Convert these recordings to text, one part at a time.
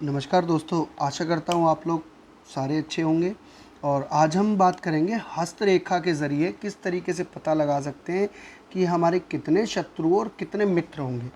नमस्कार दोस्तों, आशा करता हूँ आप लोग सारे अच्छे होंगे। और आज हम बात करेंगे हस्तरेखा के ज़रिए किस तरीके से पता लगा सकते हैं कि हमारे कितने शत्रु और कितने मित्र होंगे।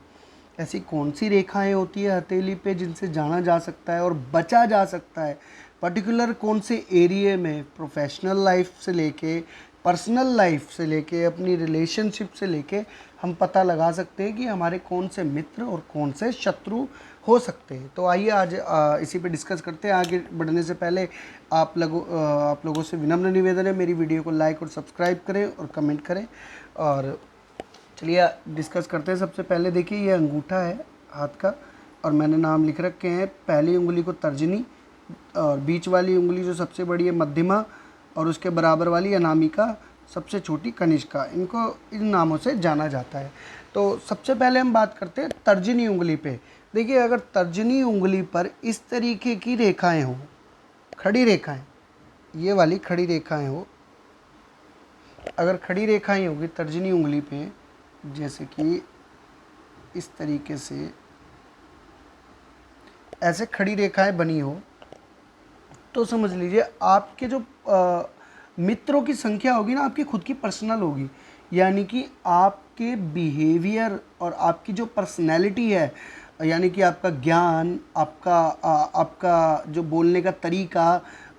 ऐसी कौन सी रेखाएं होती है हथेली पे जिनसे जाना जा सकता है और बचा जा सकता है। पर्टिकुलर कौन से एरिया में, प्रोफेशनल लाइफ से लेके पर्सनल लाइफ से लेके अपनी रिलेशनशिप से लेके हम पता लगा सकते हैं कि हमारे कौन से मित्र और कौन से शत्रु हो सकते हैं। तो आइए आज इसी पे डिस्कस करते हैं। आगे बढ़ने से पहले आप लोगों से विनम्र निवेदन है, मेरी वीडियो को लाइक और सब्सक्राइब करें और कमेंट करें। और चलिए डिस्कस करते हैं। सबसे पहले देखिए, ये अंगूठा है हाथ का और मैंने नाम लिख रखे हैं। पहली उंगली को तर्जनी और बीच वाली उंगली जो सबसे बड़ी है मध्यमा और उसके बराबर वाली अनामिका, सबसे छोटी कनिष्का। इनको इन नामों से जाना जाता है। तो सबसे पहले हम बात करते हैं तर्जनी उंगली पे। देखिए, अगर तर्जनी उंगली पर इस तरीके की रेखाएं हो, खड़ी रेखाएं, ये वाली खड़ी रेखाएं हो, अगर खड़ी रेखाएं होगी तर्जनी उंगली पे, जैसे कि इस तरीके से ऐसे खड़ी रेखाएं बनी हो, तो समझ लीजिए आपके जो मित्रों की संख्या होगी ना, आपकी खुद की पर्सनल होगी। यानी कि आपके बिहेवियर और आपकी जो पर्सनैलिटी है, यानी कि आपका ज्ञान, आपका जो बोलने का तरीका,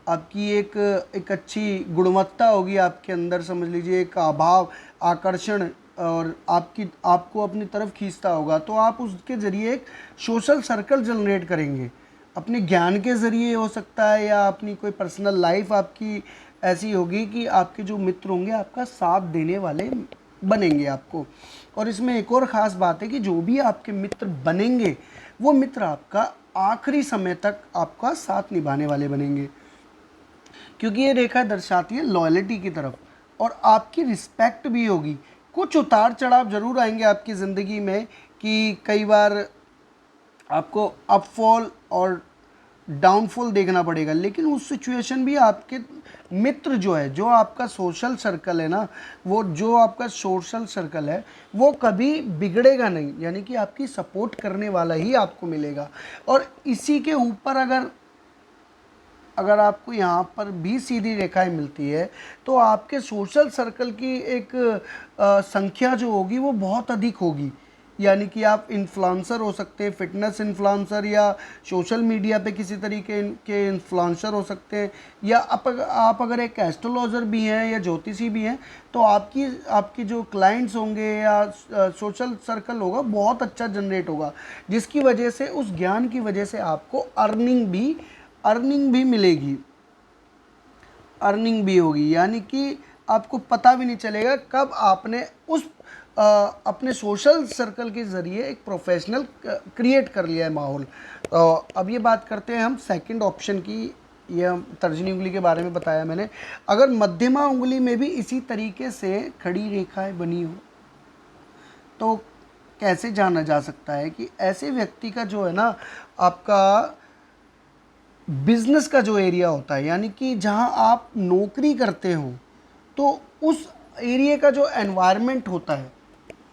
आपकी एक अच्छी गुणवत्ता होगी आपके अंदर। समझ लीजिए एक अभाव, आकर्षण और आपको अपनी तरफ खींचता होगा। तो आप उसके ज़रिए एक सोशल सर्कल जनरेट करेंगे। अपने ज्ञान के ज़रिए हो सकता है, या अपनी कोई पर्सनल लाइफ आपकी ऐसी होगी कि आपके जो मित्र होंगे आपका साथ देने वाले बनेंगे आपको। और इसमें एक और ख़ास बात है कि जो भी आपके मित्र बनेंगे, वो मित्र आपका आखिरी समय तक आपका साथ निभाने वाले बनेंगे, क्योंकि ये रेखा दर्शाती है लॉयल्टी की तरफ। और आपकी रिस्पेक्ट भी होगी। कुछ उतार चढ़ाव ज़रूर आएंगे आपकी ज़िंदगी में कि कई बार आपको अपफॉल और डाउनफॉल देखना पड़ेगा, लेकिन उस सिचुएशन भी आपके मित्र जो है, जो आपका सोशल सर्कल है ना, वो जो आपका सोशल सर्कल है वो कभी बिगड़ेगा नहीं। यानी कि आपकी सपोर्ट करने वाला ही आपको मिलेगा। और इसी के ऊपर अगर अगर आपको यहाँ पर भी सीधी रेखाएं मिलती है, तो आपके सोशल सर्कल की एक संख्या जो होगी वो बहुत अधिक होगी। यानी कि आप इन्फ्लुएंसर हो सकते हैं, फिटनेस इन्फ्लुएंसर, या सोशल मीडिया पे किसी तरीके के इन्फ्लुएंसर हो सकते हैं, या आप अगर एक एस्ट्रोलॉजर भी हैं या ज्योतिषी भी हैं, तो आपकी आपकी जो क्लाइंट्स होंगे या सोशल सर्कल होगा बहुत अच्छा जनरेट होगा, जिसकी वजह से, उस ज्ञान की वजह से आपको अर्निंग भी मिलेगी, अर्निंग भी होगी। यानी कि आपको पता भी नहीं चलेगा कब आपने अपने सोशल सर्कल के ज़रिए एक प्रोफेशनल क्रिएट कर लिया है माहौल। अब ये बात करते हैं हम सेकंड ऑप्शन की। ये हम तर्जनी उंगली के बारे में बताया मैंने। अगर मध्यमा उंगली में भी इसी तरीके से खड़ी रेखाएं बनी हो, तो कैसे जाना जा सकता है कि ऐसे व्यक्ति का जो है ना, आपका बिजनेस का जो एरिया होता है, यानी कि जहां आप नौकरी करते हो, तो उस एरिया का जो एनवायरनमेंट होता है,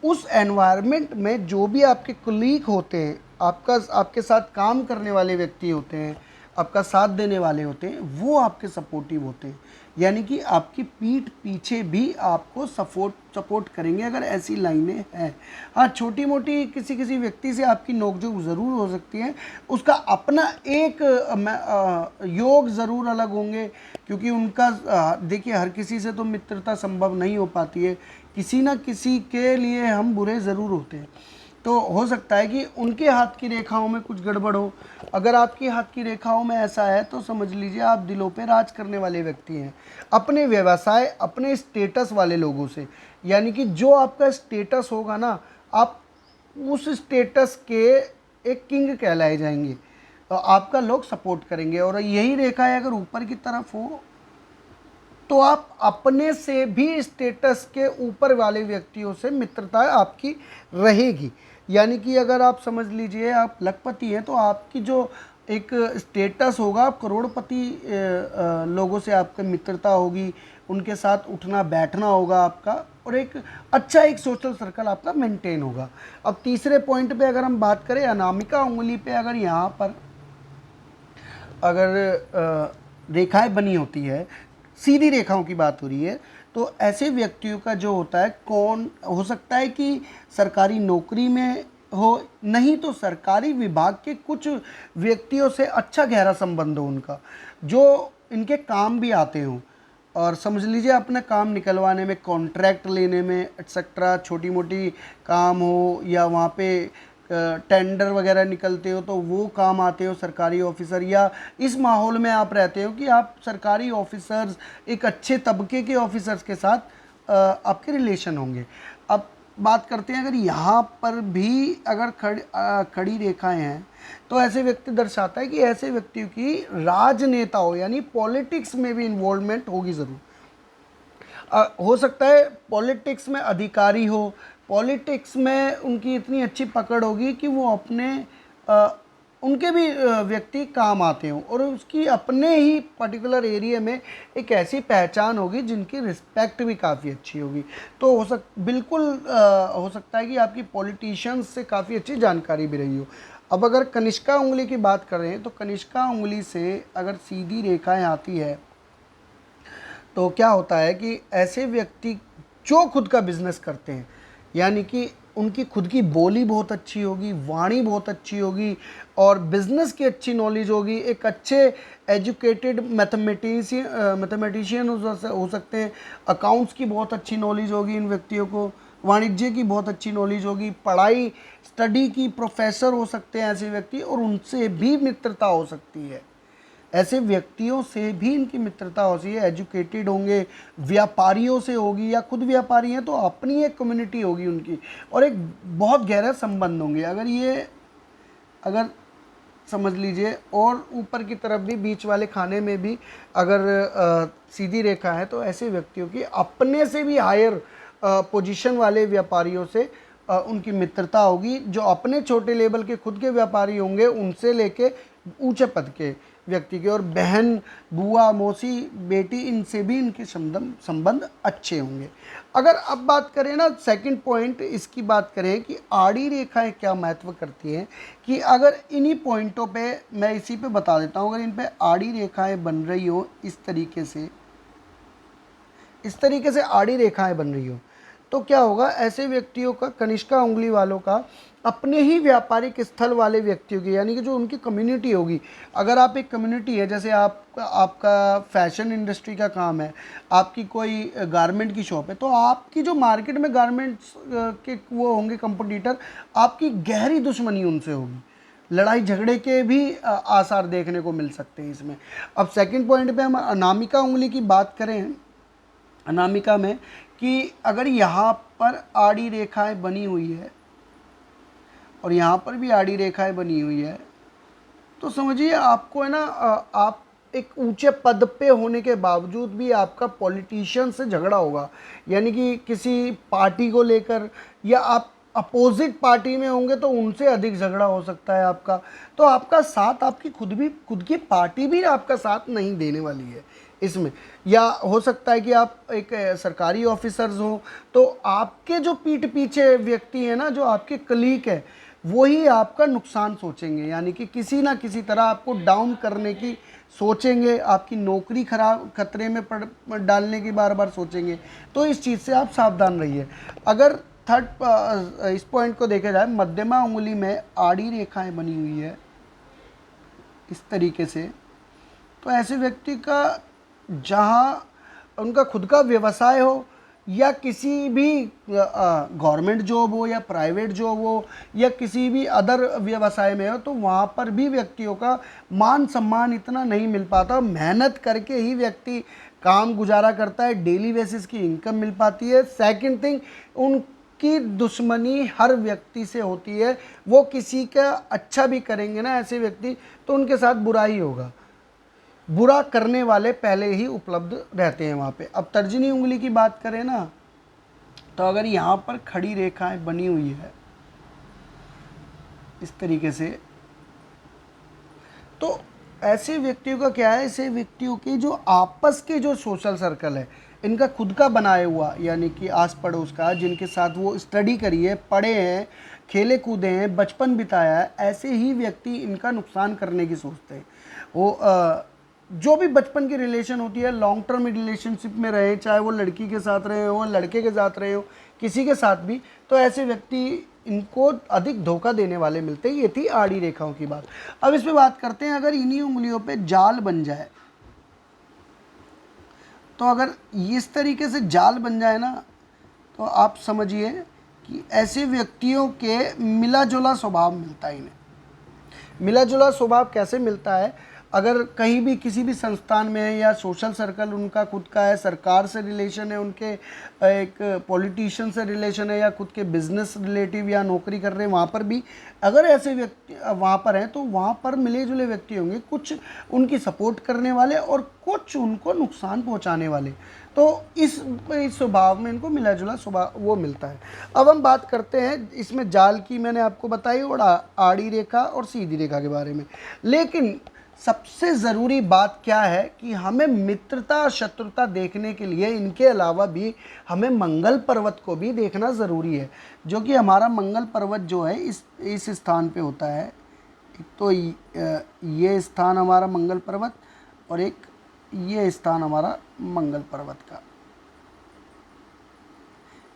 उस एनवायरनमेंट में जो भी आपके कुलीग होते हैं, आपके साथ काम करने वाले व्यक्ति होते हैं, आपका साथ देने वाले होते हैं, वो आपके सपोर्टिव होते हैं। यानी कि आपकी पीठ पीछे भी आपको सपोर्ट करेंगे अगर ऐसी लाइनें हैं। हाँ, छोटी मोटी किसी किसी व्यक्ति से आपकी नोकझोंक ज़रूर हो सकती है, उसका अपना एक योग ज़रूर अलग होंगे, क्योंकि उनका देखिए, हर किसी से तो मित्रता संभव नहीं हो पाती है। किसी ना किसी के लिए हम बुरे ज़रूर होते हैं। तो हो सकता है कि उनके हाथ की रेखाओं में कुछ गड़बड़ हो। अगर आपके हाथ की रेखाओं में ऐसा है, तो समझ लीजिए आप दिलों पे राज करने वाले व्यक्ति हैं, अपने व्यवसाय, अपने स्टेटस वाले लोगों से। यानी कि जो आपका स्टेटस होगा ना, आप उस स्टेटस के एक किंग कहलाए जाएंगे, तो आपका लोग सपोर्ट करेंगे। और यही रेखा अगर ऊपर की तरफ हो, तो आप अपने से भी स्टेटस के ऊपर वाले व्यक्तियों से मित्रता आपकी रहेगी। यानी कि अगर आप समझ लीजिए आप लखपति हैं, तो आपकी जो एक स्टेटस होगा, आप करोड़पति लोगों से आपकी मित्रता होगी, उनके साथ उठना बैठना होगा आपका, और एक सोशल सर्कल आपका मेंटेन होगा। अब तीसरे पॉइंट पे अगर हम बात करें, अनामिका उंगली पे अगर यहाँ पर अगर रेखाएं बनी होती है, सीधी रेखाओं की बात हो रही है, तो ऐसे व्यक्तियों का जो होता है, कौन हो सकता है कि सरकारी नौकरी में हो, नहीं तो सरकारी विभाग के कुछ व्यक्तियों से अच्छा गहरा संबंध हो उनका, जो इनके काम भी आते हों। और समझ लीजिए अपना काम निकलवाने में, कॉन्ट्रैक्ट लेने में एक्सेट्रा, छोटी मोटी काम हो या वहाँ पे टेंडर वगैरह निकलते हो तो वो काम आते हो सरकारी ऑफिसर, या इस माहौल में आप रहते हो कि आप सरकारी ऑफिसर्स, एक अच्छे तबके के ऑफिसर्स के साथ आपके रिलेशन होंगे। अब बात करते हैं, अगर यहाँ पर भी अगर खड़ी रेखाएं हैं तो ऐसे व्यक्ति दर्शाता है कि ऐसे व्यक्तियों की राजनेता हो, यानी पॉलिटिक्स में भी इन्वॉल्वमेंट होगी ज़रूर। हो सकता है पॉलिटिक्स में अधिकारी हो, पॉलिटिक्स में उनकी इतनी अच्छी पकड़ होगी कि वो अपने उनके भी व्यक्ति काम आते हों, और उसकी अपने ही पर्टिकुलर एरिया में एक ऐसी पहचान होगी जिनकी रिस्पेक्ट भी काफ़ी अच्छी होगी। तो बिल्कुल हो सकता है कि आपकी पॉलिटिशियंस से काफ़ी अच्छी जानकारी भी रही हो। अब अगर कनिष्का उंगली की बात करें तो कनिष्का उंगली से अगर सीधी रेखाएं आती है तो क्या होता है कि ऐसे व्यक्ति जो खुद का बिजनेस करते हैं, यानी कि उनकी खुद की बोली बहुत अच्छी होगी, वाणी बहुत अच्छी होगी, और बिजनेस की अच्छी नॉलेज होगी, एक अच्छे एजुकेटेड मैथमेटिशियन हो सकते हैं, अकाउंट्स की बहुत अच्छी नॉलेज होगी इन व्यक्तियों को, वाणिज्य की बहुत अच्छी नॉलेज होगी, पढ़ाई स्टडी की प्रोफेसर हो सकते हैं ऐसे व्यक्ति, और उनसे भी मित्रता हो सकती है। ऐसे व्यक्तियों से भी इनकी मित्रता होती है, एजुकेटेड होंगे, व्यापारियों से होगी, या खुद व्यापारी हैं तो अपनी एक कम्युनिटी होगी उनकी, और एक बहुत गहरा संबंध होंगे। अगर समझ लीजिए, और ऊपर की तरफ भी बीच वाले खाने में भी अगर सीधी रेखा है तो ऐसे व्यक्तियों की अपने से भी हायर पोजीशन वाले व्यापारियों से उनकी मित्रता होगी, जो अपने छोटे लेवल के खुद के व्यापारी होंगे उनसे लेके ऊंचे पद के व्यक्ति के, और बहन, बुआ, मौसी, बेटी, इनसे भी इनके संबंध अच्छे होंगे। अगर अब बात करें ना, सेकंड पॉइंट इसकी बात करें कि आड़ी रेखाएं क्या महत्व करती हैं, कि अगर इन्हीं पॉइंटों पे मैं इसी पे बता देता हूँ, अगर इन पे आड़ी रेखाएं बन रही हो इस तरीके से आड़ी रेखाएं बन रही हो तो क्या होगा, ऐसे व्यक्तियों का, कनिष्का उंगली वालों का, अपने ही व्यापारिक स्थल वाले व्यक्तियों की, यानी कि जो उनकी कम्युनिटी होगी, अगर आप एक कम्युनिटी है, जैसे आपका फैशन इंडस्ट्री का काम है, आपकी कोई गारमेंट की शॉप है, तो आपकी जो मार्केट में गारमेंट्स के वो होंगे कंपटीटर, आपकी गहरी दुश्मनी उनसे होगी, लड़ाई झगड़े के भी आसार देखने को मिल सकते हैं इसमें। अब सेकंड पॉइंट पे हम अनामिका उंगली की बात करें, अनामिका में, कि अगर यहाँ पर आड़ी रेखाएं बनी हुई है और यहाँ पर भी आड़ी रेखाएं बनी हुई है, तो समझिए आपको है ना, आप एक ऊंचे पद पे होने के बावजूद भी आपका पॉलिटिशियन से झगड़ा होगा, यानी कि किसी पार्टी को लेकर, या आप अपोजिट पार्टी में होंगे तो उनसे अधिक झगड़ा हो सकता है आपका। तो आपका साथ, आपकी खुद की पार्टी भी आपका साथ नहीं देने वाली है इसमें। या हो सकता है कि आप एक सरकारी ऑफिसर्स हो तो आपके जो पीठ पीछे व्यक्ति हैं ना, जो आपके कलीग हैं, वही आपका नुकसान सोचेंगे, यानी कि किसी ना किसी तरह आपको डाउन करने की सोचेंगे, आपकी नौकरी खतरे में डालने की बार बार सोचेंगे। तो इस चीज़ से आप सावधान रहिए। अगर थर्ड इस पॉइंट को देखा जाए, मध्यमा उंगली में आड़ी रेखाएं बनी हुई है इस तरीके से, तो ऐसे व्यक्ति का, जहाँ उनका खुद का व्यवसाय हो, या किसी भी गवर्नमेंट जॉब हो या प्राइवेट जॉब हो या किसी भी अदर व्यवसाय में हो, तो वहाँ पर भी व्यक्तियों का मान सम्मान इतना नहीं मिल पाता। मेहनत करके ही व्यक्ति काम गुजारा करता है, डेली बेसिस की इनकम मिल पाती है। सेकंड थिंग, उनकी दुश्मनी हर व्यक्ति से होती है, वो किसी का अच्छा भी करेंगे ना ऐसे व्यक्ति, तो उनके साथ बुरा ही होगा, बुरा करने वाले पहले ही उपलब्ध रहते हैं वहाँ पे। अब तर्जनी उंगली की बात करें ना, तो अगर यहाँ पर खड़ी रेखाएं बनी हुई है इस तरीके से, तो ऐसे व्यक्तियों का क्या है, ऐसे व्यक्तियों के जो आपस के जो सोशल सर्कल है, इनका खुद का बनाया हुआ, यानी कि आस पड़ोस का, जिनके साथ वो स्टडी करी है, पढ़े हैं, खेले कूदे हैं, बचपन बिताया है, ऐसे ही व्यक्ति इनका नुकसान करने की सोचते हैं। वो जो भी बचपन की रिलेशन होती है, लॉन्ग टर्म रिलेशनशिप में रहे, चाहे वो लड़की के साथ रहे हो, लड़के के साथ रहे हो, किसी के साथ भी, तो ऐसे व्यक्ति इनको अधिक धोखा देने वाले मिलते हैं। ये थी आड़ी रेखाओं की बात। अब इस पे बात करते हैं, अगर इन्हीं उंगलियों पे जाल बन जाए, तो अगर इस तरीके से जाल बन जाए ना, तो आप समझिए कि ऐसे व्यक्तियों के मिला जुला स्वभाव मिलता है इन्हें। मिला जुला स्वभाव कैसे मिलता है? अगर कहीं भी किसी भी संस्थान में है, या सोशल सर्कल उनका खुद का है, सरकार से रिलेशन है उनके, एक पॉलिटिशियन से रिलेशन है, या खुद के बिजनेस रिलेटिव या नौकरी कर रहे हैं, वहाँ पर भी अगर ऐसे व्यक्ति वहाँ पर हैं, तो वहाँ पर मिले जुले व्यक्ति होंगे, कुछ उनकी सपोर्ट करने वाले और कुछ उनको नुकसान पहुँचाने वाले। तो इस स्वभाव में इनको मिला जुला स्वभाव वो मिलता है। अब हम बात करते हैं इसमें जाल की, मैंने आपको बताई, और आड़ी रेखा और सीधी रेखा के बारे में। लेकिन सबसे ज़रूरी बात क्या है कि हमें मित्रता और शत्रुता देखने के लिए इनके अलावा भी हमें मंगल पर्वत को भी देखना ज़रूरी है, जो कि हमारा मंगल पर्वत जो है इस स्थान पे होता है। एक तो ये स्थान हमारा मंगल पर्वत, और एक ये स्थान हमारा मंगल पर्वत का,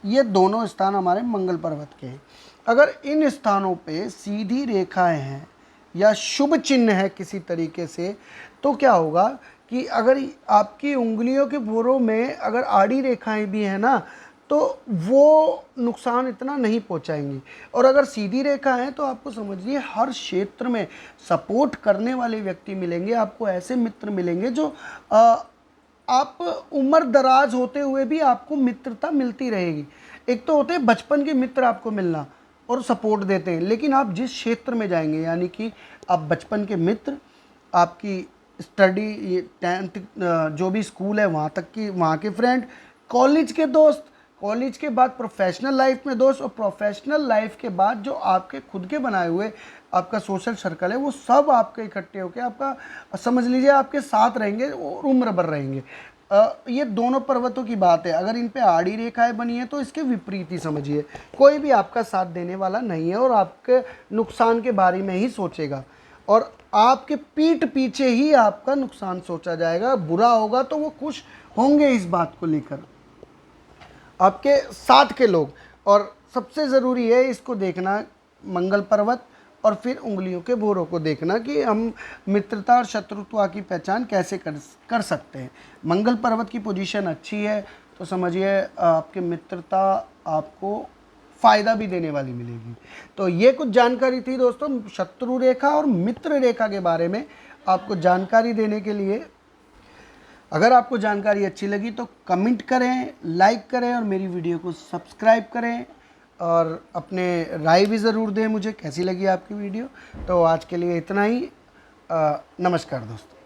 ये दोनों स्थान हमारे मंगल पर्वत के हैं। अगर इन स्थानों पे सीधी रेखाएं हैं या शुभ चिन्ह है किसी तरीके से, तो क्या होगा कि अगर आपकी उंगलियों के बोरों में अगर आड़ी रेखाएं भी हैं ना, तो वो नुकसान इतना नहीं पहुंचाएंगी। और अगर सीधी रेखा है, तो आपको समझिए हर क्षेत्र में सपोर्ट करने वाले व्यक्ति मिलेंगे, आपको ऐसे मित्र मिलेंगे जो आप उम्र दराज होते हुए भी आपको मित्रता मिलती रहेगी। एक तो होते हैं बचपन के मित्र आपको मिलना और सपोर्ट देते हैं, लेकिन आप जिस क्षेत्र में जाएंगे, यानी कि आप बचपन के मित्र, आपकी स्टडी 10th जो भी स्कूल है वहाँ तक की, वहाँ के फ्रेंड, कॉलेज के दोस्त, कॉलेज के बाद प्रोफेशनल लाइफ में दोस्त, और प्रोफेशनल लाइफ के बाद जो आपके खुद के बनाए हुए आपका सोशल सर्कल है, वो सब आपके इकट्ठे होकर आपका समझ लीजिए आपके साथ रहेंगे और उम्र भर रहेंगे। ये दोनों पर्वतों की बात है। अगर इन पे आड़ी रेखाएं बनी है, तो इसके विपरीत ही समझिए, कोई भी आपका साथ देने वाला नहीं है और आपके नुकसान के बारे में ही सोचेगा, और आपके पीठ पीछे ही आपका नुकसान सोचा जाएगा। बुरा होगा तो वो खुश होंगे इस बात को लेकर, आपके साथ के लोग। और सबसे ज़रूरी है इसको देखना, मंगल पर्वत और फिर उंगलियों के बोरों को देखना, कि हम मित्रता और शत्रुता की पहचान कैसे कर सकते हैं। मंगल पर्वत की पोजीशन अच्छी है तो समझिए आपकी मित्रता आपको फ़ायदा भी देने वाली मिलेगी। तो ये कुछ जानकारी थी दोस्तों शत्रु रेखा और मित्र रेखा के बारे में आपको जानकारी देने के लिए। अगर आपको जानकारी अच्छी लगी तो कमेंट करें, लाइक करें और मेरी वीडियो को सब्सक्राइब करें, और अपने राय भी ज़रूर दें मुझे कैसी लगी आपकी वीडियो। तो आज के लिए इतना ही। नमस्कार दोस्तों।